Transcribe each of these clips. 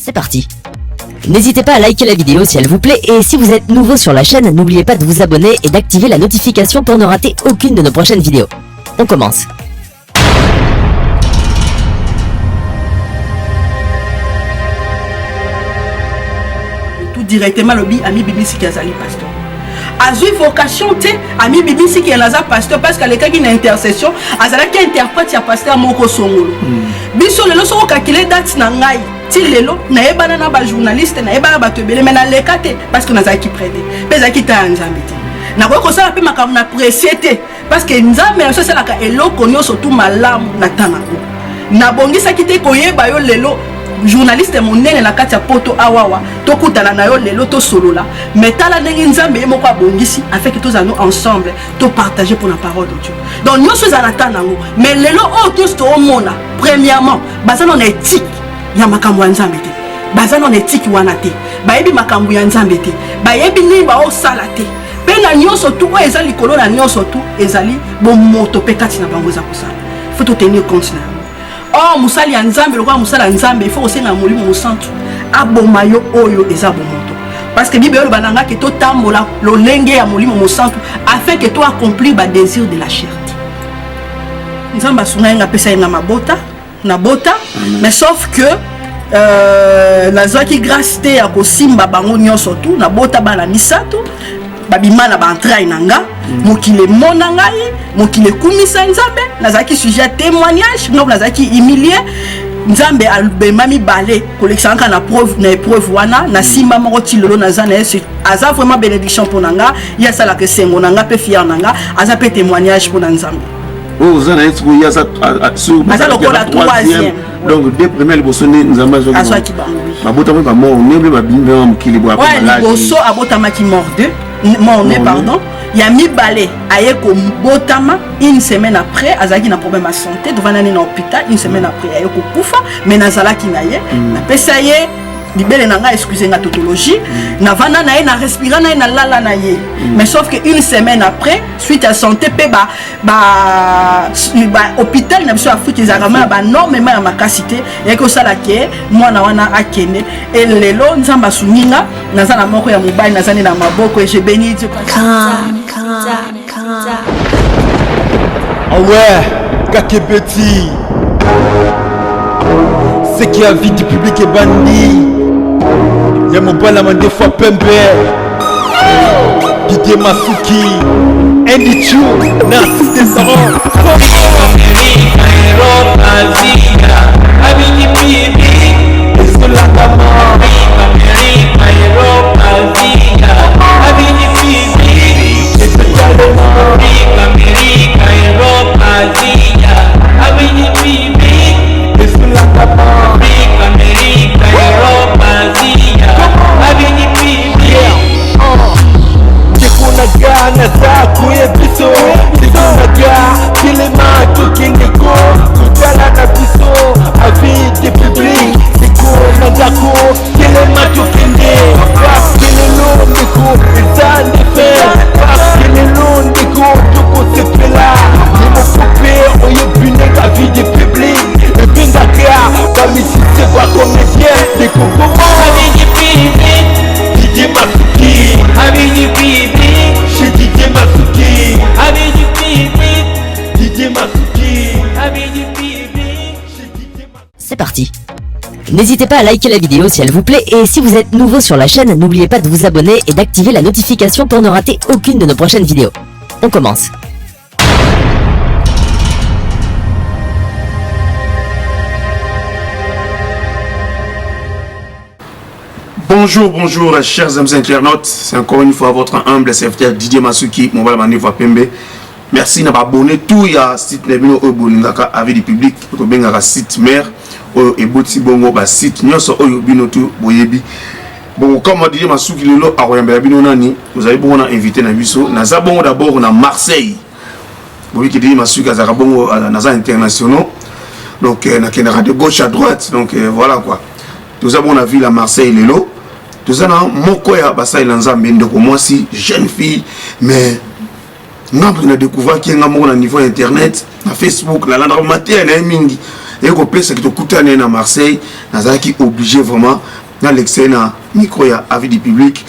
C'est parti. N'hésitez pas à liker la vidéo si elle vous plaît et si vous êtes nouveau sur la chaîne, n'oubliez pas de vous abonner et d'activer la notification pour ne rater aucune de nos prochaines vidéos. On commence. Tout directement le ami Bibisi qui a sali pasteur. Azui vocation te ami Bibisi qui est là pasteur parce qu'à l'écart d'une intercession, azala qui interprète ya pasteur moko songolo. Biso lelo so calculer date na ngai. Ti lelo na ebana na ba journaliste na ebana ba tebele mais na lekate parce que naza ki prêter. Peza ki ta nzambe te. Na ko ça pe makamu na précité parce que nzambe so sala ka eloko nyoso tout malamu na tanako. Na bongisa ki te koyeba yo lelo journaliste monene na kati ya poto awawa tokutana na yo lelo to solola mais tala ndenge nzambe ye moko abongisi afin que tous nous ensemble to partager pour la parole de Dieu. Donc nous sommes à la nango mais lelo o tous to mona premièrement baza non éthique ya makambo ya nzambe te baza non éthique wana te bayebi makambo ya nzambe te bayebi ni ba o sala te pe na nyonso tu o ezali likolo na nyonso tu ezali bo moto pe kati na bango za kusala faut to tenir compte na. Oh musali ya nzambe lokwa musala nzambe il faut aussi na molimo mosantu aboma yo oyo eza bomoto parce que bible yolo bananga ke to tambola lolenge ya molimo mosantu afin que toi accomplir ba désir de la chair. Nzamba sunga nga pesa nga mabota na bota mais sauf que la zaki grâce te ya kosimba bango nyonso tu na bota bana misato babimana ba entraille nanga mokile mona ngai mokile kumisa nzambe nazaki sujet témoignage donc nazaki humilié nzambe albemami balé collection na preuve na épreuve wana na simba moko tilolo nazana aza vraiment bénédiction pour nanga ya sala que sengo nanga pe fier nanga aza pe témoignage pour nzambe. Oh zana est-ce qu'il y a ça sur la troisième donc deux premiers bosone nzamba zo azaki bango mabota ba mort nebe ba bimba mokili bo apala la boso abota maki morde mon pardon ya mi balé aye ko botama une semaine après azaki na problème à santé devant na hôpital une semaine après aye ko kufa mais nazala ki na ye na pesa ye libele nanga excusez nga tautologie na vana na ye na respirer na ye na lala na ye mais sauf que une semaine après suite à santé pe ba hôpital na biso Afrique ezarama ba normalement ya makasité ya ko sala ke mwana wana akene et lelo nzamba suninga nazana moko ya mobali nazani na maboko et je bénis Dieu. Ah ouais, Kakebeti. C'est qui a vie du public est banni. Y'a mon balama des fois pembe. Didier Masuki. Andy Chou. Narcisse des Arons. C'est parti. N'hésitez pas à liker la vidéo si elle vous plaît et si vous êtes nouveau sur la chaîne, n'oubliez pas de vous abonner et d'activer la notification pour ne rater aucune de nos prochaines vidéos. On commence. Bonjour chers amis internautes, c'est encore une fois votre humble serviteur Didier Masuki, mon bal mani Pembe. Merci d'avoir abonné tout ya site nebino oboningaka avec du public to bengaka site mère et boti bongo ba site nyoso oyo bino tout boyebi. Bon comme Didier Masuki lelo akoyambela bino nani, vous avez bon invité na biso na za bongo d'abord na Marseille. Bobi ki Didier Masuki azaka bongo na za internationaux. Donc na kenera de gauche à droite, donc voilà quoi. Nous avons la ville à Marseille lelo. Tout ça, moko ya basai lanzambe ndeko mwasi jeune fille mais ngambo na découvert qui ngambo na niveau internet na Facebook la landa matin na mingi et ko pesa ki to kutane na Marseille nazaki obligé vraiment na l'excès na micro ya avis du public.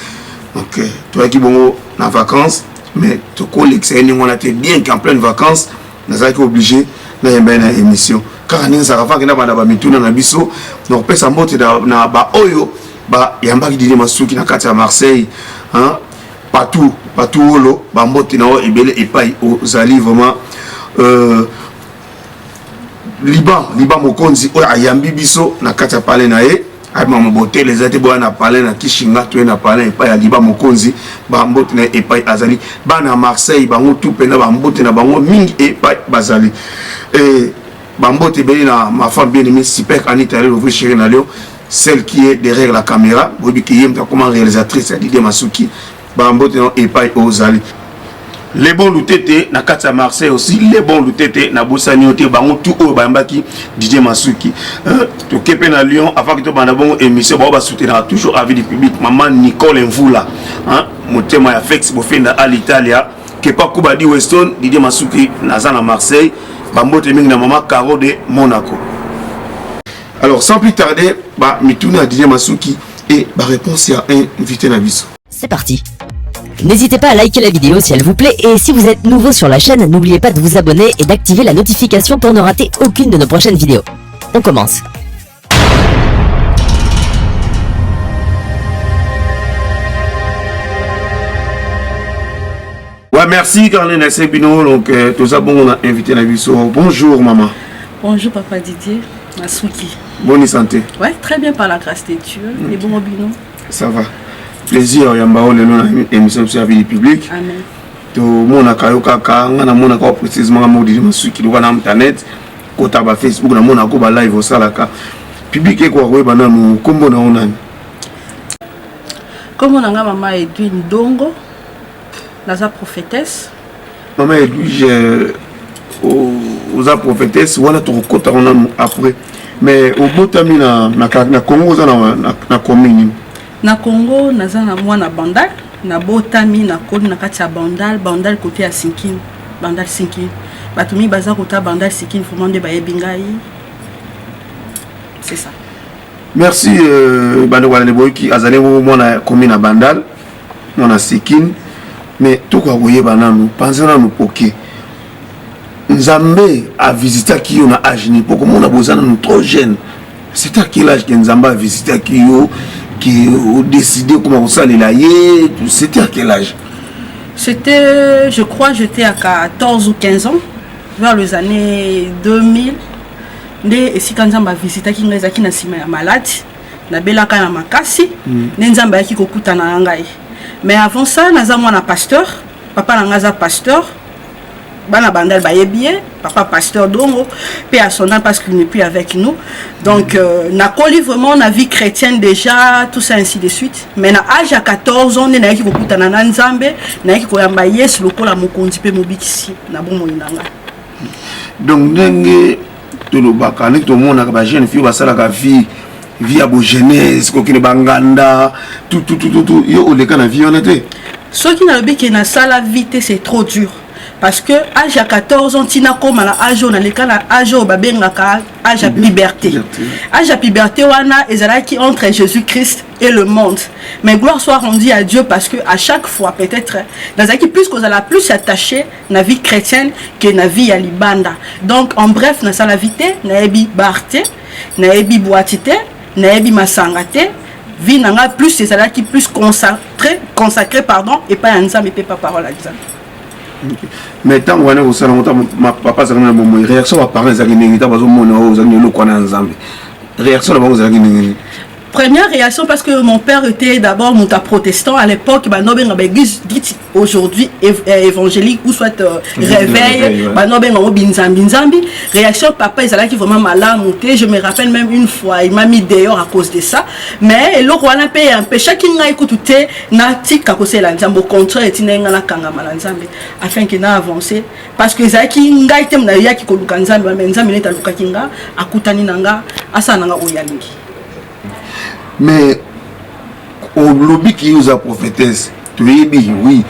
Donc toi qui bon en vacances mais to ko l'excès ni on a été bien qu'en pleine vacances nous avons été obligé na yembena émission car ni ça va que na ba mituna na biso donc pesa mbote na ba oyo ba yamba ki Didier Masuki na kati ya Marseille hein partout olo ba mbote na o ebele epai ozali vraiment Liban mokonzi o ayambi biso na kati ya palais na ye ayama mobote les ate boya na palais na Kishinga to na palais epai ya Liban mokonzi ba mbote na epai azali bana Marseille bango tout pena ba mbote na bango mingi epai bazali ba mbote beli na ma femme bien-aimée super Anita Lelo chérie na Léo celle qui est derrière la caméra bobi qui est comme réalisatrice ya Didier Masuki ba mbote na epai ozali. Les bons loutétés na kati ya Marseille aussi les bons loutétés na bosani oté bango tout o bambaki Didier Masuki to kepe na Lyon avant que to bana bon émission ba soutenir toujours avis du public maman Nicole Mvula hein motema ya Fex bofenda à l'Italia que pas Kuba di Weston Didier Masuki na za na Marseille bambote mingi na maman Caro de Monaco. Alors sans plus tarder ba mituna Didier Masuki et ba réponse à un invité na biso. C'est parti. N'hésitez pas à liker la vidéo si elle vous plaît et si vous êtes nouveau sur la chaîne, n'oubliez pas de vous abonner et d'activer la notification pour ne rater aucune de nos prochaines vidéos. On commence. Ouais, merci Caroline Sebino. Donc, tout ça, bon, on a invité la vie. Bonjour maman. Bonjour papa Didier Masuki. Bonne santé. Ouais, très bien par la grâce de Dieu. Et bon Bino. Ça va. Plaisir yambao le nom émission sur la vie publique. Amen. To mona kayo kaka ngana mona ko précisément mo Didier Masuki lo na internet ko ta ba Facebook na mona ko ba live au salaka. Public ko ko bana mu kombo na onani. Comme on a maman Edwin Dongo, la prophétesse. Maman Edwige aux prophétesse wala to kota on après. Mais au botami na Congo na commune. Na Congo naza na mwana bandal na botami na koni na kati ya bandal côté ya Sinkini bandal Sinkini batumi baza kota bandal Sinkini vraiment de baye bingai c'est ça. Merci bande wala boy ki azale mwana commune na bandal mwana Sinkini mais to kwa boye bananu pensez-na nous poké Nzambe a visité qui on a âge ni pour comment on a besoin de trop jeune. C'est à quel âge que Nzambe a visité qui ont décidé comment on s'allait là. C'était à quel âge? C'était, je crois, j'étais à 14 ou 15 ans, vers les années 2000. Et si quand Nzambe a visité qui n'a pas malade, na belaka na makasi, Nzambe qui kokuta na ngai. Mais avant ça, Nazamo na pasteur, papa na pasteur. Bana bandel bayebie papa pasteur Dongo paix à son âme parce qu'il n'est plus avec nous donc na coli vraiment na vie chrétienne déjà tout ça ainsi de suite mais na âge à 14 ans na yaki kokutana na Nzambe na yaki koyamba Yesu lokola mokonzi pe mobikisi na bomo inanga donc ndenge to lo bakane to mona ka ba jeune fille basala ka vie à bo jeunesse ko kine banganda tout yo oleka na vie honnête ce qui na lobi que na sala vite c'est trop dur. Parce que âge à 14 ans, tina comme à âge on a les cas âge au babengaka âge à liberté. Âge à liberté wana ezalaki entre Jésus-Christ et le monde. Mais gloire soit rendue à Dieu parce que à chaque fois peut-être dans qui plus qu'on a plus attaché la vie chrétienne que la vie à libanda. Donc en bref, na sala vite, na ebi barte, na ebi boatite, na ebi masangate. Vie nanga plus ezalaki plus consacré pardon et pas Nzambe et pas parole à Nzambe. Mais tant qu'on est au salon, ma papa s'est rendu à mon réaction à parler de réaction Première réaction parce que mon père était d'abord monta protestant à l'époque, dit aujourd'hui évangélique ou soit réveil, réaction papa ils allaient qui vraiment mal monter. Je me rappelle même une fois il m'a mis dehors à cause de ça. Mais le roi n'a pas un péché qui n'a écouté n'a tika kose la nzambe au contraire et tinenga na kanga malanzambe afin qu'il n'a avancé parce que ça qui n'a été na ya qui koluka nzambe mais nzambe n'est taluka kinga akutani nanga asa nanga oyalingi. Mais au lobby qui nous a prophétesse, tu es bien, oui,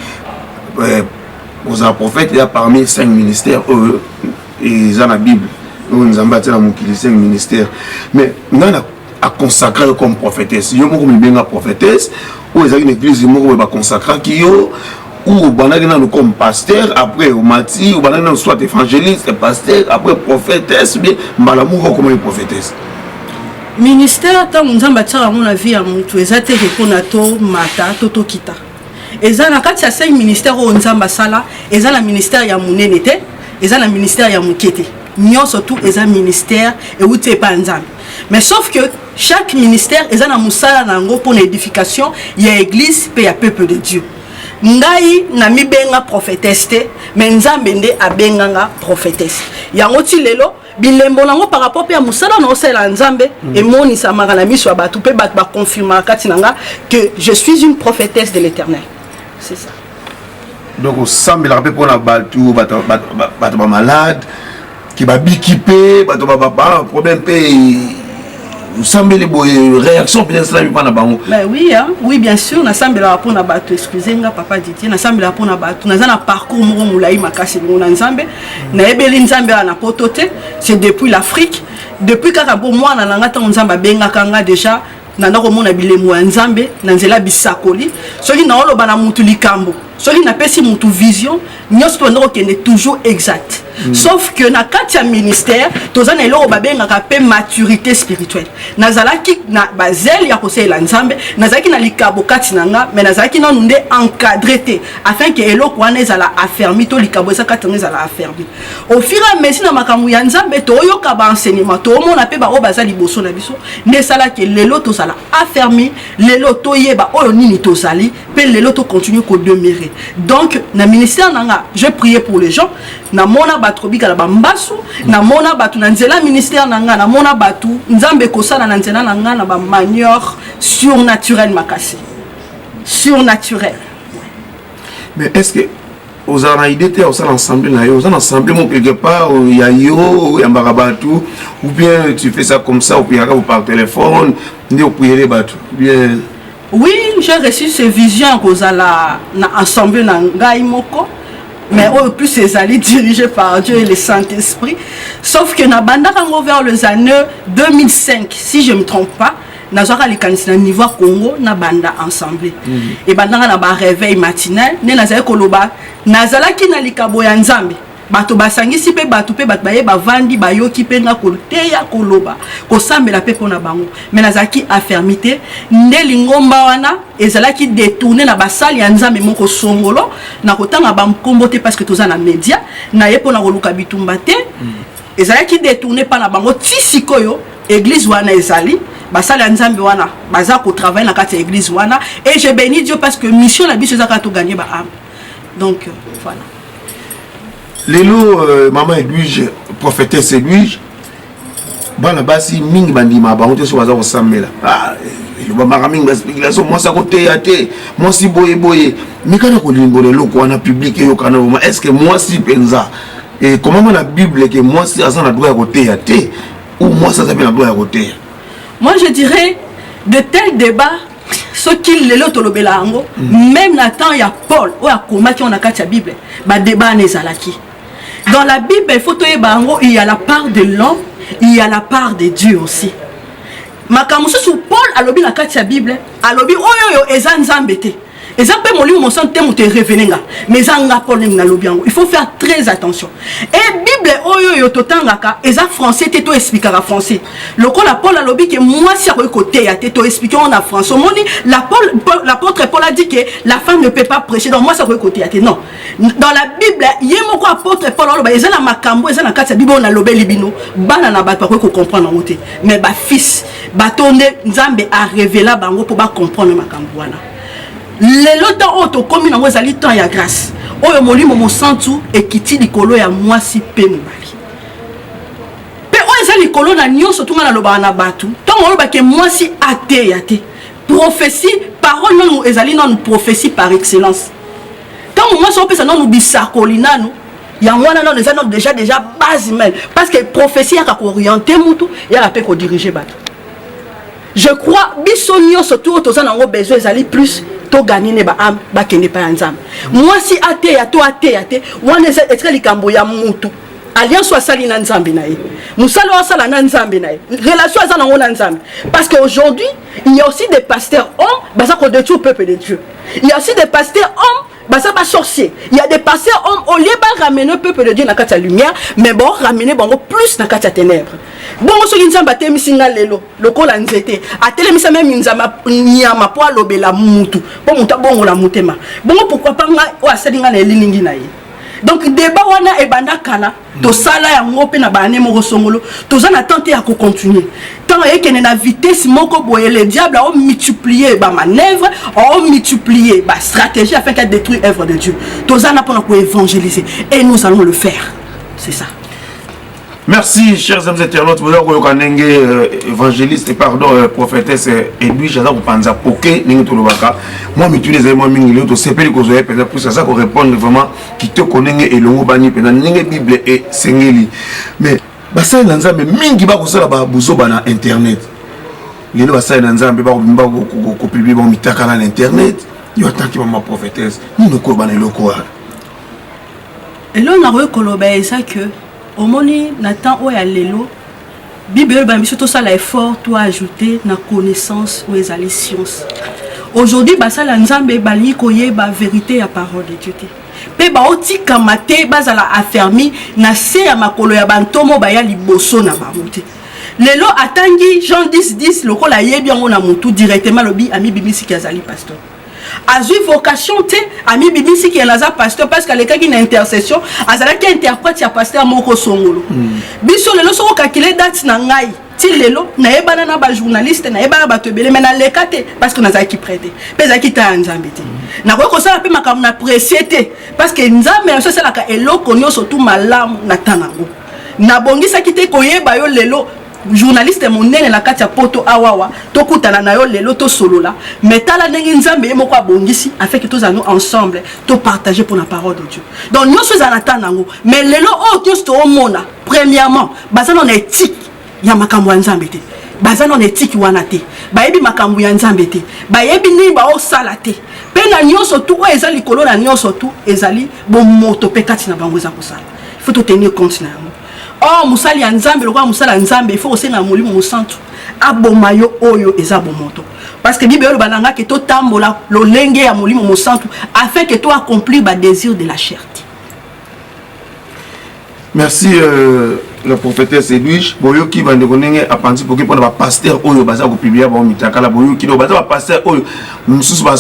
aux prophètes, il y a parmi 5 ministères, et dans la Bible, nous avons bâti la 5 ministères. Mais a consacré comme prophétesse. Yo moko mibenga prophétesse ou ezali une église moko ba consacré ki yo ou banaki na comme pasteur après au mati ou banaki na soit évangéliste pasteur après prophétesse bien mbala moko comme une prophétesse. Ministère tant nzamba tsara mon avis ya mutu ezate repona to mata to kita. Eza na kati ya 5 ministères o nzamba sala eza na ministère ya munene te eza na ministère ya mukete. Nyon surtout eza ministère et où t'es pas nzambe. Mais sauf que chaque ministère eza na musala nango pour l'édification ya église pe ya peuple de Dieu. Ngai na mi benga prophétesse te mais nzambe nde abenganga prophétesse. Yango ti lelo bilembo nango par rapport à musala na osela nzambe et moni sa mara na miso abatu pe bat ba confirmer kati nanga que je suis une prophétesse de l'Éternel. C'est ça. Donc au semble la pour na batu ba malade qui va bikiper ba problème pe vous semblez les réactions peut-être là pas na bango. Ben oui hein, oui bien sûr na semble la pour na batu excusez-moi papa Didier na semble la pour na batu na za parcours mo mulai makasi ngona nzambe na ebeli nzambe na potote c'est depuis l'Afrique depuis kaka bo mwana na ngata nzamba benga kanga déjà na ndako mona bilemu ya nzambe na nzela bisakoli soki na oloba na mutu likambo soki na pesi mutu vision nyonso to ndako kende toujours exact. Sauf que na kati ya ministère tozana eloko babengaka pe maturité spirituelle nazalaki na bazel ya kosela nzambe nazalaki na likabo kati nanga mais nazalaki na nunde encadré te afin que eloko wana ezala affermi to likabo eza kati nanga ezala affermi au fur et à mesure na makambo ya nzambe toyoka ba enseignement to mona pe ba o bazali boso na biso ne sala ke lelo tozala affermi lelo toyeba oyo nini tozali pe lelo to continue ko demeurer. Donc na ministère nanga je priais pour les gens na mona batrobika la bambasu na mona batu na nzela ministère nanga na mona batu nzambe kosala na nzela nanga na ba manière surnaturelle makasi surnaturelle. Mais est-ce que aux araïdés au sein ensemble là aux ensemble mon quelque part il y a yo ya mbakabatu ou bien tu fais ça comme ça ou bien par téléphone ndi opuyele batu bien. Oui, j'ai reçu ces visions kozala na ensemble na ngai moko. Mais au plus ces alliés dirigés par Dieu et le Saint-Esprit. Sauf que na banda kango vers les années 2005, si je ne me trompe pas, na zoka les candidats niveau Congo na banda ensemble. Et banda na ba réveil matinal, ne na zala koloba, na zala ki na likabo ya nzambe. Bato basangisi pe bato pe bato baye bavandi bayoki pe nga koteya koloba kosambela pe pona bango mais nazaki affermité ndeli ngomba wana ezalaki détourner na basali ya nzambe moko songolo na kotanga bamkombo te parce que toza na média na ye pona koluka bitumba te ezalaki détourner pa na bango ti sikoyo église wana ezali basali ya nzambe wana baza ko travailler na kati ya église wana et je bénis Dieu parce que mission na biso ezaka to gagner ba âme. Donc voilà. Lelo maman Edwige prophétesse Edwige bana basi mingi bandima ba onte so baza kosambela le baba mingi spéculation moi ça côté até moi si boye mais kana ko lingolo loko wana public yo kana est-ce que moi si penza et comment la Bible que moi si azana droit côté até ou moi ça s'appelle droit côté. Moi je dirais de tels débats ce qu'il le tolobela ngo même na temps ya Paul ou ya komaki on a kati ya Bible ba débat nezalaki. Dans la Bible, il y a la part de l'homme, il y a la part de Dieu aussi. Makamusu sous Paul a lobby la carte de la Bible, a lobby oyo ezan zambete. Exemple mon livre mon sang thème te revenenga, mais zanga Paul na lobby. Il faut faire très attention. Et Bible oyo totangaka ezan français te to expliquer en français. Le la Paul a lobby que moi si côté a te to expliquer en français. Moni l'apôtre Paul a dit que la femme ne peut pas prêcher donc moi ça côté a te non. Dans la Bible, yemoko apôtre Paul a ezan na makambo ezan na carte de Bible on a lobby libino. Bana na ba ko comprendre en côté. Mais ba fils batonde nzambe a révélé bango pour ba comprendre makambo wana. Les lots auto comme na ngozali temps ya grâce oyo molimo mo santu ekiti likolo ya mwasi pe mobali pe oyo zali likolo na nyonso tunga na loba na batu tant loba ke mwasi ate ya te prophétie parole non ezali non prophétie par excellence tant moi so pesa non bisakoli nanu ya wana non déjà base même parce que prophétie ya ka orienter mutu ya ka ko diriger batu. Je crois bisonio surtout tous en ont besoin d'aller plus to gagner ne ba am ba kende pa nzam. Moi si ate ya to ate ate wana est likambo ya mutu alliance asali na nzambe na ye musala asala na nzambe na ye relation azana ngo na nzambe parce qu'aujourd'hui il y a aussi des pasteurs hommes baza ko détruire le peuple de Dieu. Il y a aussi des pasteurs hommes baza ba sorcier. Il y a des pasteurs hommes au lieu ba ramener le peuple de Dieu na kati ya lumière mais bon ramener bango plus na kati ya ténèbres. Bongo soki nzamba temisinga lelo lokola nzete atelemisa même nzamba nyama po alobela mutu po mutu bongo la mutema. Bongo pourquoi pas nga o asalinga na elilingi na ye. Donc débat wana ebanda kala to sala ya ngope na bane moko songolo toza na tenter ya ko continuer tant ekene na vitesse moko boye le diable a multiplier ba manœuvre a multiplier ba stratégie afin qu'elle détruire l'œuvre de Dieu toza na pour évangéliser et nous allons le faire c'est ça. Merci, chers amis internautes. Vous avez évangéliste, pardon, prophétesse Edwige, je vous pense à Poké, moi, je suis moi, je sais pas que vous avez pour ça qu'on répond vraiment qui te connaît et l'on bani, la Bible et Sengeli. Mais, ça, il y a un mingi ba kusala ba buzo ba na internet. Les lois ça, il y a un ba publier ba mitaka na internet. Il y a tant qui ma prophétesse. Nous ne connaissons pas les locaux. Et là, on a reconnu ça que Omoni Nathan o ya lelo Bible ba biso to sala effort to ajouter na connaissance ou les sciences. Aujourd'hui ba sala nzambe bali koye ba vérité ya parole de Dieu. Pe ba otika mate bazala affermi na se ya makolo ya bantomo ba ya liboso na bamuti. Lelo atangi Jean 10:10 lokola yebi yango na mutu directement lobi ami bibisi kazali pasteur. Azui vocation te ami bibisi ki elaza pasteur parce que les cas qui na intercession azala ki interprète ya pasteur moko songolo biso lelo soko calculer date na ngai ti lelo na yebana na ba journaliste na yebana ba tebele mais na lekate parce que naza ki prêter peza ki ta nzambe te na ko sala pe makam na préciété parce que nzambe so sala ka eloko nyoso tout malamu na tanango na bongisa ki te koyeba yo lelo journaliste monene la kati ya poto awawa tokutana na yo lelo to solola mais tala ndenge nzambe moko abongisi afin que tous nous ensemble to partager pour la parole de Dieu donc nous sommes en attendant mais lelo o tous to mona premièrement bazana na éthique ya makambo ya nzambe te bazana na éthique wana te bayebi makambo ya nzambe te bayebi ni ba o sala te pe na nyonso tout o ezali kolo na nyonso tout ezali bo moto pe kati na bango za kosala il faut to tenir compte na oh musali ya nzambe lokwa musala nzambe il faut aussi na molimo mosantu abomayo oyo eza bomoto parce que bible yo bananga ke to tambola lolenge ya molimo mosantu afin que toi accomplir ba désir de la chair. Merci la prophétesse Edwige boyo ki bande konenge apandi pour que pour ba pasteur oyo baza ko publier ba mitakala boyo ki do baza ba pasteur oyo mususu ba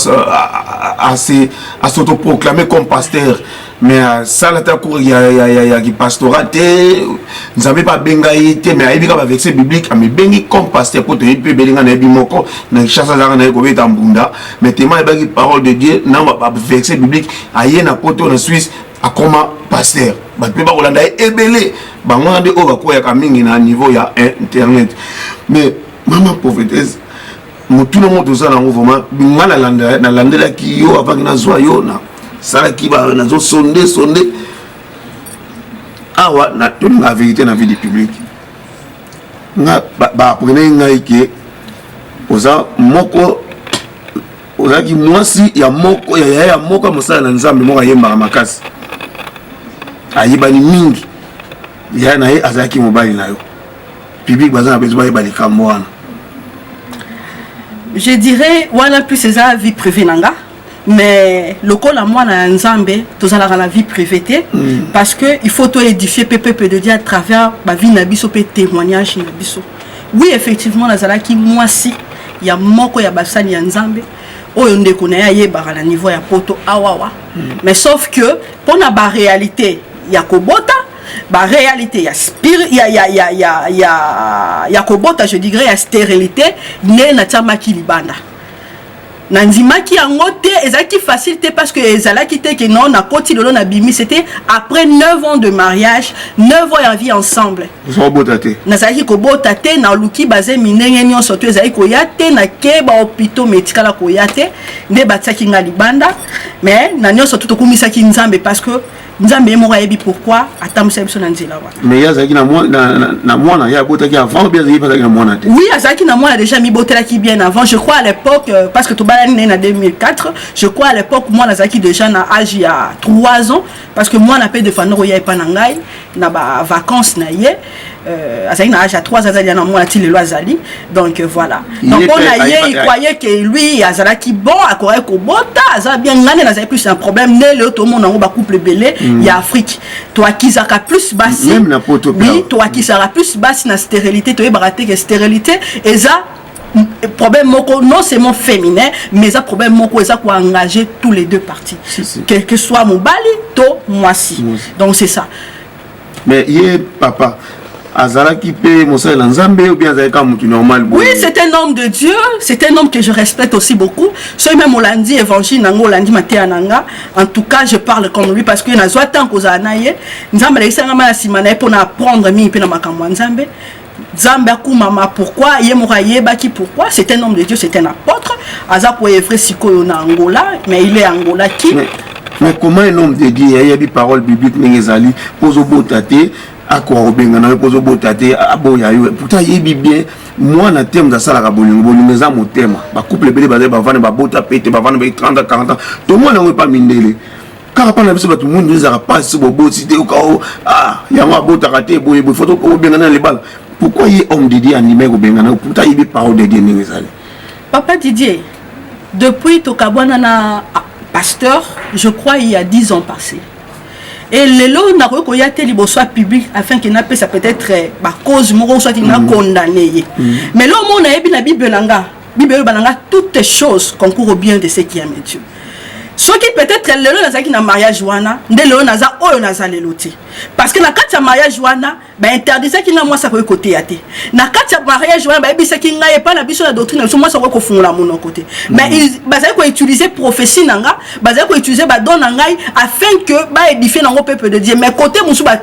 à s'autoproclamer comme pasteur mais ça la ta cour ya qui pastorat nzambe pas benga ite mais ayebi ka ba verset biblique mais bengi comme pasteur pour te pe belinga na bi moko na chassa za na ko beta mbunda mais tellement ba ki parole de Dieu na ba verset biblique aye na poto na Suisse a comment pasteur ba pe ba kolanda ebele ba ngande o ba ko ya kamingi na niveau ya internet mais maman prophétesse mutu no moto za na vraiment ngala landa na landela ki yo avant na zo yo na sala ki ba na zo sonde awa na toute la vérité na vie du public nga ba prenez ngai ki oza moko oza ki mwasi ya moko ya moko mosala na nzambe moko yemba makasi ayibani mingi ya na ye azaki mobali na yo public bazana besoin ba yebali kamwana. Je dirais wana plus c'est sa vie privée nanga mais le col à moi na nzambe tozala la vie privée parce que il faut to édifier peuple de Dieu à travers ma vie na biso pe témoignage na biso. Oui effectivement nazala ki mwasi ya moko ya basani ya nzambe oyo ndeko na ya yebara na niveau ya poto awawa mais sauf que pour na ba réalité ya kobota ba réalité ya spirit ya kobota je dirais ya stérilité ne na tamaki libanda Nandimaki angote ezaki facilité parce que ezalaki te que non na koti lolo na bimi c'était après 9 ans de mariage 9 ans en vie ensemble so botate nazaki ko botate na luki bazé minenge nyonso to ezaki ko yate na keba hôpital médical ko yate nde batsaki nga libanda mais na nyonso to kumisaki nzambe parce que nzambe moko yebi pourquoi atambusa biso na nzela wana. Mais yazaki na mwana ya botaki avant bien yazaki pas na mwana te. Oui, azaki na mwana déjà mi botelaki bien avant. Je crois à l'époque parce que tobalani né en 2004, je crois à l'époque moi nazaki déjà na âge il y a 3 ans parce que moi na paix de fanoro ya pa na ngai na ba vacances na ye. Azali na âge à 3 ans azali na mwana ti lelo azali. Donc voilà. Donc on a il croyait que lui azalaki bon akorait ko bota, azali bien ngane nazali plus un problème né le tout le monde en ba couple belé il Afrique. Toi qui sera plus basse. Même na poto. Oui, toi qui sera plus basse na stérilité, toi baraté que stérilité et ça problème moko non seulement féminin mais ça problème moko ça pour engager tous les deux parties. Quel que soit mon bali, to moi si. Donc c'est ça. Mais il papa Azalaki pe Moussa Lanzambe ou bien Azalaka Moutou normal? Oui, c'est un homme de Dieu, c'est un homme que je respecte aussi beaucoup. Soit même Olandi évangile nango Olandi Matéa nanga. En tout cas, je parle comme lui parce que na zoa tant qu'on a naie, nzambe la isanga ma simana pour apprendre mi pe na makambo nzambe. Nzambe akumama pourquoi yemora yebaki pourquoi c'est un homme de Dieu, c'est un apôtre. Aza pour evre sikoyo na Angola, mais il est Angola qui. Mais comment un homme de Dieu il y a des paroles bibliques n'ezali pozo botate akwa obenga na pozo botate aboya yo pourtant yebi bien moi na terme za sala ka bolingo za motema ba couple belé ba vana ba bota pete ba vana ba 30 40 ans tout le monde n'a pas mindele car pas na biso ba tout le monde nous a pas si bobo si te ko ya ma bota raté boye bo photo ko benga na le bal pourquoi y homme de Dieu animé ko benga na pourtant yebi parole de Dieu n'ezali. Papa Didier, depuis Tokabwana na pasteur, je crois il y a 10 ans passés. Et les lots n'a pas été libre public afin qu'il n'a pas ça peut-être cause moro soit il n'a condamné. Mais là on a bien la Bible balanga toutes les choses concourent au bien de ceux qui aiment Dieu. Ce qui peut-être le lot n'a pas mariage wana, de le n'a pas oyo n'a pas loti. Parce que na kati mariage wana, ba interdisait qu'il n'a moi ça côté yaté. Na kati mariage wana ba ebisa ki nga pas la biso la doctrine, so moi ça ko fungula mon côté. Mais il bazali ko utiliser prophétie nanga, bazali ko utiliser ba don ngai afin que ba édifier nango peuple de Dieu. Mais côté musu ba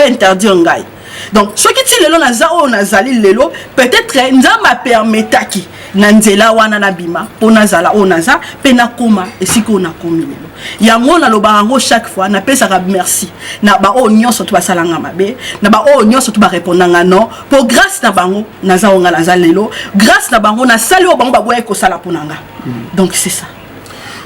interdire ngai. Donc ce qui dit le lot naza o nazali lelo peut-être nzamba permetaki na nzela wana na bima po nazala o naza pe na koma esiko na komi lelo yango na lobango chaque fois na pesa ka merci na ba o nyonso to basalanga mabe na ba o nyonso to ba répondanga non pour grâce na bango naza onga naza lelo grâce na bango na sali o bango ba boye ko sala ponanga. Donc c'est ça.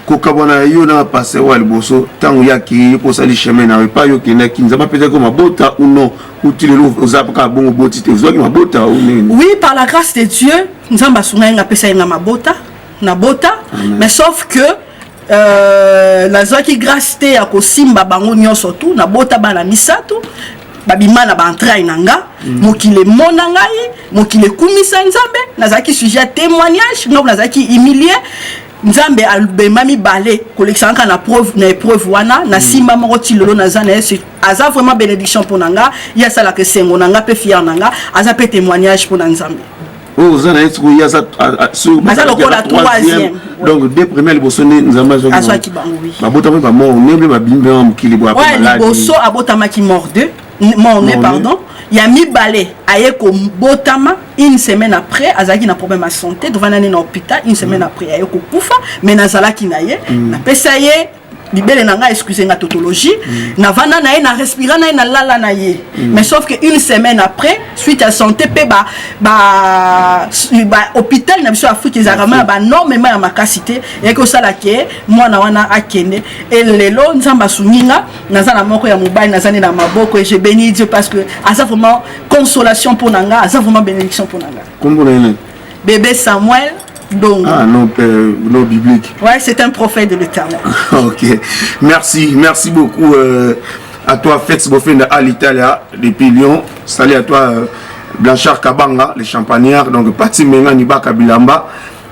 Kokabona yo na passé wa liboso tangu yaki ko sali chemin na pas yo kina kinzama peut-être comme mabota ou non ou tu le ozapaka bongo botite ozoki mabota ou nini. Oui, par la grâce de Dieu nzamba sunga nga pesa nga mabota na bota. Mais sauf que la zoa qui grâce te ya ko simba bango nyonso tout na bota bana misato babima na ba entraille nanga mokile mona ngai mokile kumisa nzambe nazaki sujet témoignage ngo nazaki humilier nzambe albema mi balé collection na preuve na épreuve wana na simba moko tilolo na zana c'est aza vraiment bénédiction pour nanga ya sala que sengo nanga pe fier nanga aza pe témoignage pour nzambe. Oh zana est-ce qu'il y a ça sur la troisième donc deux premières bosone nzamba zo aso ki bango oui babota ba mort nembe ba bimba mokili bo apala ouais liboso abota maki mort deux mort pardon. Il y a mi balé aye ko botama une semaine après azaki na problème à santé devant aller dans l'hôpital une semaine après aye ko kufa mais nazala ki naye na pesa ye libele nanga excusez nga tautologie na vana naye na respirer naye na lala naye mais sauf que une semaine après suite à santé pe ba hôpital na biso Afrique ezarama ba normalement ya makasité et que ça la ke mwana wana akende et lelo nzamba suninga nazana moko ya mobile nazane na maboko et je bénis Dieu parce que asa vraiment consolation pour nanga asa vraiment bénédiction pour nanga. Comment on bébé Samuel. Donc, ah non, non biblique. Ouais, c'est un prophète de l'Éternel. Ok, merci beaucoup à toi Fetz Bofenda à l'Italie depuis Lyon. Salut à toi Blanchard Kabanga, les champagnards. Donc Pati Menga Nibaka Bilamba,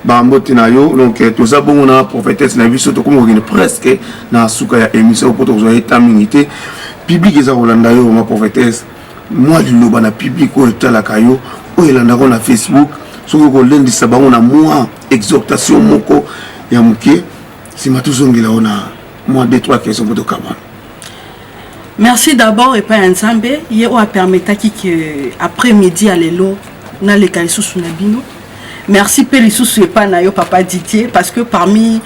Bambote Nayo. Donc tout ça bon on a prophétesse na vie surtout comme on presque na suka ya émission pour vous avez taminité. Public eza Rolanda yo ma prophétesse. Moi du loba na public au tala kayo, o elanda na Facebook. Si vous voulez na moi exhortation moko ya muke si matuzongela ona moi 2-3 questions pour Tokabwana. Merci d'abord et pas ensemble hier on a permis que après midi à l'élo na le kalisu sunabino. Merci pe lisusu et pas na yo papa Didier parce que parmi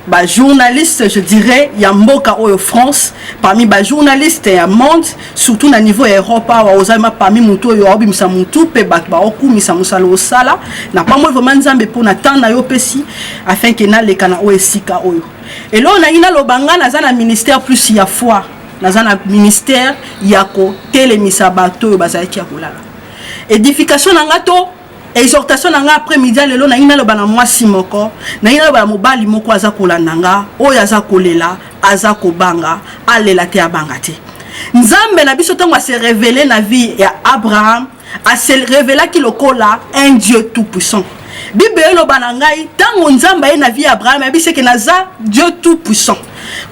Bah, journaliste, je dirais, il y a Mboka au France, parmi les journalistes et monde, surtout au niveau Europe, parmi Moutou, Yobi, Misa Moutou, Pebak, Baoku, Misa Moussalo Sala, n'a pas moi vraiment Nzambe pour n'attendre na Yopesi, afin que na le kana o esika oyo. Et là, on a ina lobanga, na un ministère plus il y a foi, na un ministère, il y a ko télémisa bato, bazaki akolala. Édification nangato, exhortation nanga après-midi lelo na ina loba na mwasi moko na ina loba mobali moko aza kolandanga oyo aza kolela aza kobanga alela te abanga te nzambe na biso tango se révéler na vie ya Abraham a se révéler ki lokola un Dieu tout puissant. Bible loba na ngai tango nzambe na vie ya Abraham abise ke naza Dieu tout puissant.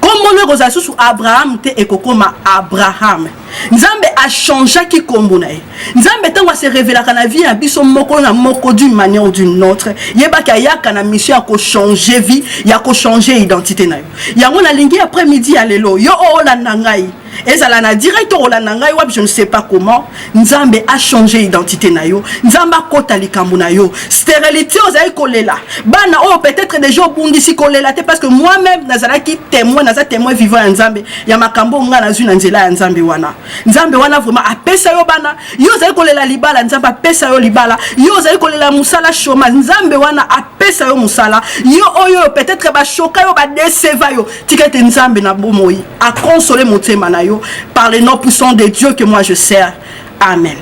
Comme on le rosa sous Abraham te ekokoma Abraham. Nzambe a changé qui kombo na ye. Nzambe tango se révéler na vie ya biso moko na moko d'une manière ou d'une autre. Yeba ka yaka na mission ya ko changer vie, ya ko changer identité na yo. Yango na lingi après-midi ya lelo yo o la nangai. Ezala na direct o la nangai wab je ne sais pas comment. Nzambe a changé identité na yo. Nzambe kota likambo na yo. Stérilité ozai kolela. Bana o peut-être des gens bundisi kolela te parce que moi-même nazala ki témoin naza témoin vivant ya Nzambe. Ya makambo nga na zuna nzela ya Nzambe wana. Nzambe wana vraiment apesa yo bana. Yo ozai kolela libala Nzambe apesa yo libala. Yo ozai kolela musala chômage Nzambe wana apesa yo musala. Yo oyo peut-être ba choka yo ba déceva yo. Tikete Nzambe na bomoi. A consoler mon témoin na yo par le nom puissant de Dieu que moi je sers. Amen.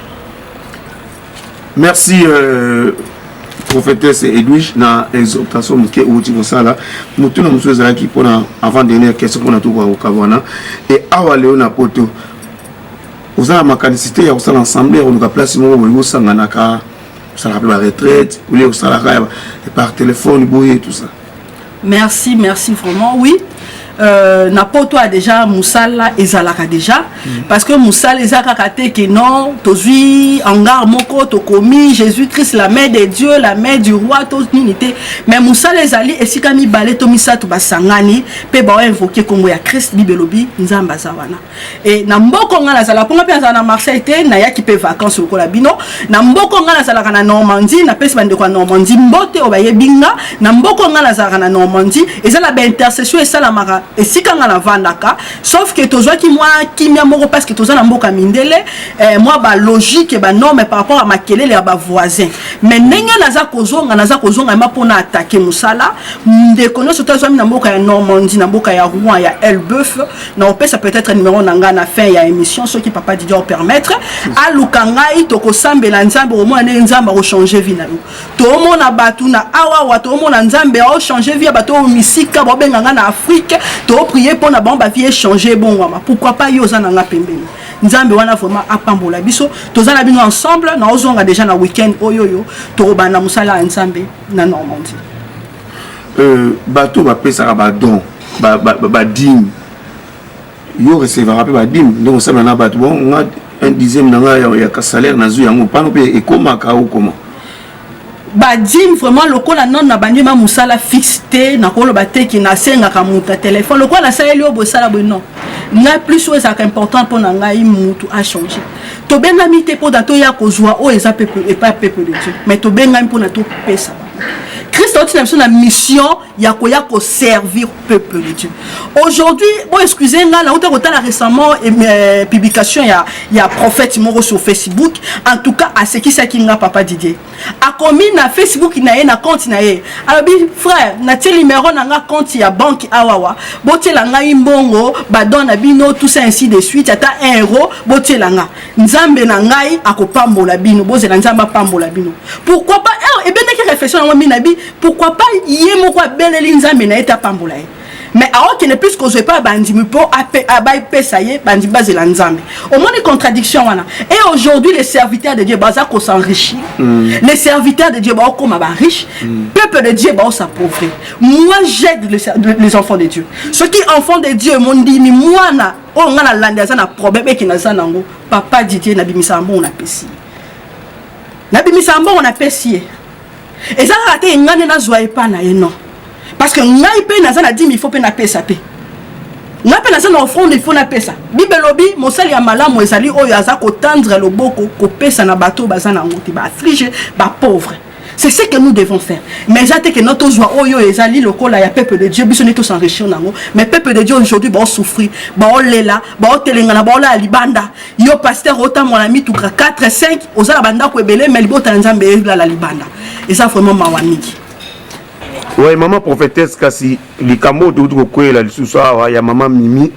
Merci prophétesse Edwige na exhortation muke outi mosala mutu na musu ezalaki pona avant dernière question pona tout kwa okabwana et awa leo na poto ozala makanicité ya osala ensemble on ka place mo bo sangana ka ça rappelle la retraite ou les osala par téléphone boye tout ça. Merci vraiment oui. Napoto a déjà Moussala et Zalaka déjà parce que Moussala et Zalaka que non tozui hangar moko to komi Jésus-Christ la mère de Dieu la mère du roi tous unité mais Moussala et Zali et sikami balé to misato basangani pe ba invoquer comme ya Christ bibelobi nzamba zawana et na mboko ngana zala ponga pe na Marseille te na ya ki pe vacances ko la bino na mboko ngana zala na Normandie na pesi bande ko Normandie mbote obaye binga na mboko ngana zala na Normandie et ça la ba intercession et ça la mara et si quand on a vandaka sauf que tozo qui moi qui mia moko parce que tozo na mboka mindele moi ba logique et ba norme par rapport à ma kelele ya ba voisin mais nenga naza kozonga ma pona attaquer musala de connaître tozo na mboka ya Normandie na mboka ya Rouen ya Elbeuf na opesa peut-être numéro nanga na fin ya émission ce qui papa Didier permettre à lukangai to ko sambela nzambe au moins nzamba ko changer vie na yo to mona batu na awa to mona nzambe o changer vie bato misika bo benga na Afrique to prier pour na bon ba vie changer bon wama pourquoi pas yo za na pembeni nzambe wana vraiment apambola biso toza na bino ensemble na ozonga déjà na week-end oyoyo to bana musala nzambe na Normandie bato ba pesa ba don ba dim yo recevra pe ba dim donc ça na bato bon un dixième na ya ka salaire na zu yango pano pe e koma ka ou comment badim vraiment lokola non na bandima musala fixé na kolo bateki na senga ka muta téléphone lokola ça elio bosala bo non na plus ouais ça important pour ngai mutu a changer to benga mité pour dato ya kozwa o eza peuple et pas peuple de Dieu mais to benga pour na to pesa Christ a une mission ya ko servir peuple de Dieu. Aujourd'hui, bon excusez moi là on t'a récemment publication ya prophète moro sur Facebook en tout cas à ce qui ça qui n'a papa Didier. A commis na Facebook na compte na ye. Alors bi frère, na tel numéro na compte ya banque awawa. Boté la nga imbongo, ba don na bino tout ça ainsi de suite ata 1 euro boté la nga. Nzambe na ngai akopambola bino, boze la nzamba pambola bino. Pourquoi pas et bien que réflexion na minabi pourquoi pas yé moko beleli nzambe na eta pambola mais alors qu'il n'est plus que je pas bandi mupo abai pesaye bandi bazela nzambe au moins une contradiction wana et aujourd'hui les serviteurs de Dieu baza ko s'enrichir les serviteurs de Dieu ba comme ba riche peuple de Dieu ba s'appauvrir moi j'aide les enfants de Dieu ceux qui enfants de Dieu m'ont dit ni moi na o ngana landa za na problème et qui na za nango papa Didier na bimisa mbo na pesi na bimisa mbo na pesi et ça a été ngane na zoye pa na non parce que ngai pe na za na 10 000 faut pe na pesa pe na pe na za na offrande il faut na pesa bibelobi mosali ya malamu ezali oyo aza ko tendre loboko ko pesa na bato baza na ngoti ba affligé ba pauvre C'est ce que nous devons faire. Mais j'attends que notre joie, oh yo, les alliés locaux, là, il y a peuple de Dieu, ils sont tous enrichis. Mais peuple de Dieu aujourd'hui, bah, on souffre, bah, on l'est là, bah, on telengana, bah, on l'a libanda. Yo, pasteur, autant mon ami, tout 4, 5, aux alabanda, quoi, belé, mais libo, tanzambe, la libanda. Et ça, vraiment, ma wamiki. Oui, maman prophétesse, kasi, les camos de l'autre côté, là, il y a maman Mimi,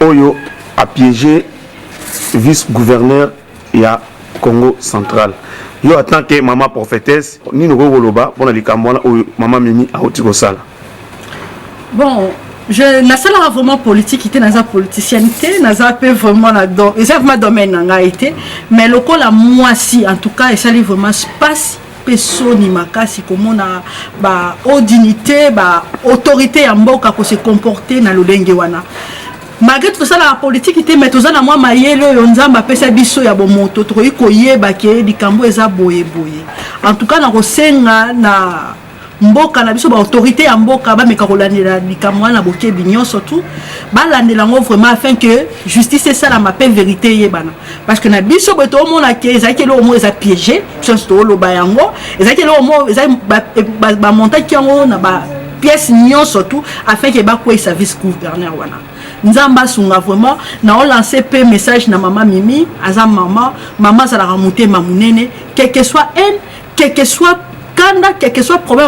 Oyo a piégé vice-gouverneur, il y a Congo central. Yo en tant que maman prophétesse, ni nous goloba pour les camons maman Mimi a otiko sala. Bon, je n'ai pas vraiment politique, était dans la politicienité, n'a pas vraiment là-dedans. Et ça vraiment domaine n'a été, mais le coup la moi si en tout cas et ça lui vraiment space personne ni makasi comme on a ba dignité, ba autorité en mboka ko se comporter na lolenge wana. Malgré tout ça la politique était mais tous na moi mayelo yo nzamba pesa biso ya bomoto to ko yeba ke likambo eza boye boye. En tout cas na ko senga na mboka na biso ba autorité ya mboka ba meka kolandela likambo na boke binyo surtout ba landela ngo vraiment afin que justice ça la mape vérité yebana parce que na biso beto mona ke ezaki lo mo eza piégé surtout lo ba yango ezaki lo mo eza ba monta ki yango na ba pièce nyon surtout afin que ba ko service gouverneur wana nzamba sunga vraiment na on lancer pe message na maman Mimi aza maman ça la remonter mamunene quel que soit elle quel que soit Kanda, quel que soit le problème,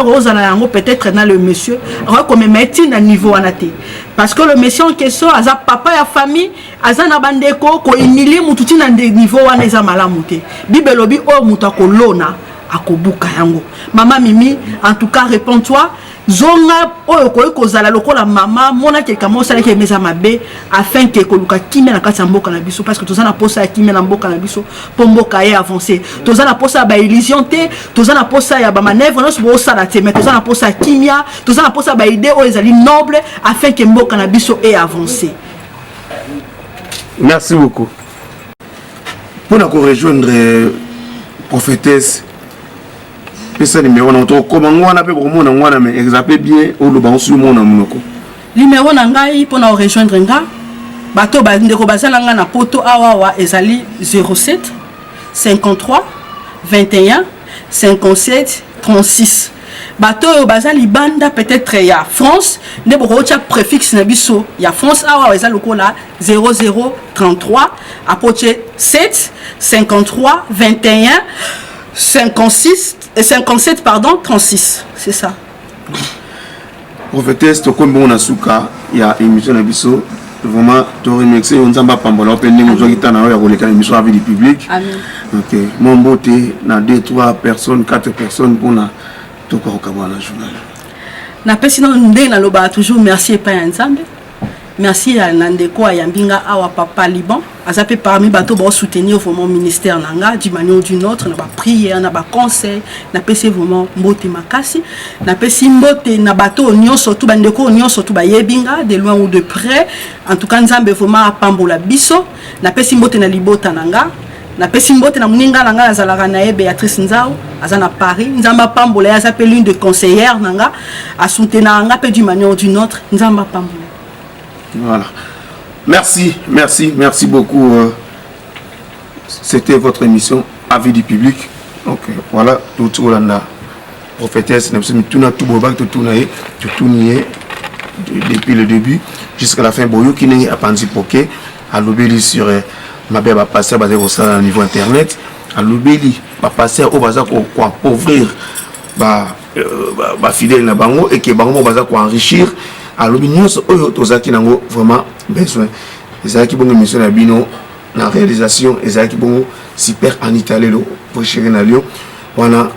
peut-être dans le monsieur, comme mettre à niveau anaté. Parce que le monsieur en question, a papa et famille, a na bandeko, ko humilié mututi na niveau aneza malamuté. Bibelobi o mutako lona akobuka yango. Maman Mimi, en tout cas, réponds-toi. Zonga oyo koyi kozala lokola mama mona quelqu'un mo sala ke meza mabe afin que koluka kimia na kati ya mboka na biso parce que tozana posa ya kimia na mboka na biso po mboka ye avancer tozana posa ba illusion te tozana posa ya ba manœuvre no bo sala te mais tozana posa ya kimia tozana posa ba idée oyo ezali noble afin que mboka na biso e avancer. Merci beaucoup. Pour nous rejoindre prophétesse pesa numéro na to comment ngwana pe ko mona ngwana mais exape bien o lo ba su mona munoko numéro na ngai pour na rejoindre nga bato ba ndeko bazala nga na poto awa ezali 07 53 21 57 36 bato bazali banda peut-être ya France ne boko tia préfixe na biso ya France awa ezali lokola 0033 apoche 7 53 21 56 et 57 pardon 36 c'est ça. Prophétesse to comme on a souka il y a émission na biso vraiment to remercier on zamba pambola open ndenge zo kitana ya koleka émission avec le public. Amen. OK mon beauté na 2 3 personnes 4 personnes pour na to ko kabana journal. Na pesi no ndenge na loba toujours merci pa ya nzambe. Merci à Nandeko Ayambinga Awa Papa Liban. Azapé parmi bateau pour soutenir vraiment ministère Nanga d'une manière ou d'une autre. N'a pas prière, n'a pas conseil, n'a pas vraiment mbote makasi, n'a pas mbote n'a bateau union surtout bandeko union surtout ba yebinga de loin ou de près. En tout cas nzambe vraiment apambola biso, n'a pas mbote na libota Nanga. Na pesi mbote na muninga nanga azalaka na Béatrice Nzao azana Paris nzamba pambola azapé l'une de conseillère Nanga a soutenir Nanga pe d'une manière ou d'une autre nzamba pambola. Voilà. Merci beaucoup. C'était votre émission Avis du public. Donc voilà, tout Olanda. Prophétesse, depuis le début jusqu'à la fin. Boyo qui n'est pas poké à l'obéli sur ma belle va passer au niveau internet. À l'obéli va passer au bazar pour appauvrir fidèle na bango et que bango bazar pour enrichir. Alors, nous avons vraiment besoin. Les gens qui ont une mission à Bino, la réalisation, les gens qui ont super en Italie, pour chérir na Lyon. On a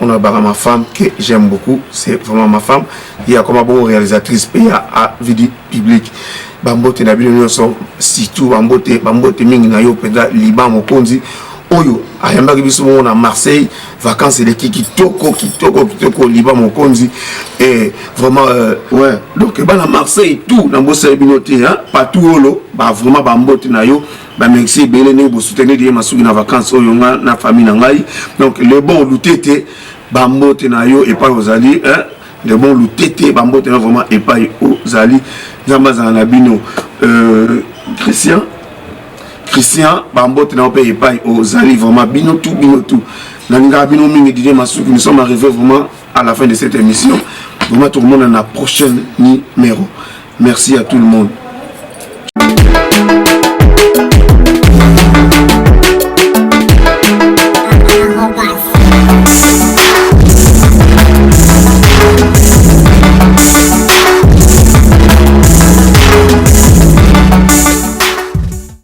ma femme que j'aime beaucoup, c'est vraiment ma femme. Il y a comme une bonne réalisatrice, il y a à vie publique. Bambote na Bino, surtout Bambote Mingi na yo, peda Liban Mokonzi. Oyo, ayamba kibiso na Marseille, vacances et kitoko Liban Mokonzi et vraiment ouais donc ba na Marseille tout na bossa binoté hein partout olo ba vraiment ba mbote na yo ba merci belé ne bo soutenir die masuki na vacances oyo na famille na ngai donc le bon lutete ba mbote na yo et pas aux alliés hein le bon lutete ba mbote na vraiment et pas aux alliés nzamba za na bino Christian Bambote n'a pas aux alliés vraiment bino tout Naninga Bino Mingi Didier Masuki, nous sommes arrivés vraiment à la fin de cette émission. Vraiment tout le monde dans la prochaine numéro. Merci à tout le monde.